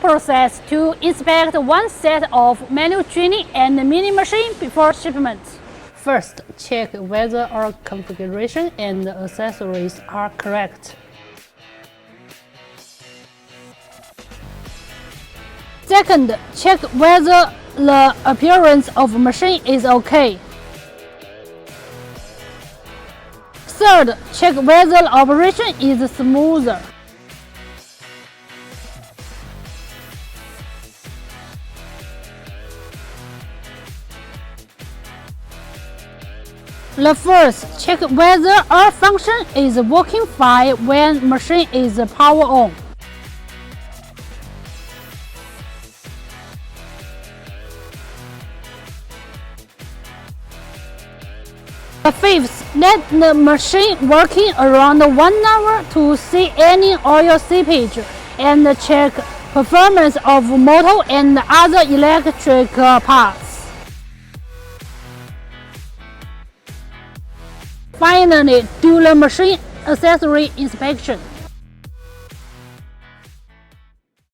process to inspect one set of manual drilling and milling machine before shipment. First, check whether our configuration and accessories are correct. Second, check whether the appearance of the machine is okay. Third, check whether the operation is smoother. The first, check whether our function is working fine when machine is power on. The fifth, let the machine working around 1 hour to see any oil seepage and check performance of motor and other electric parts. Finally, do the machine accessory inspection.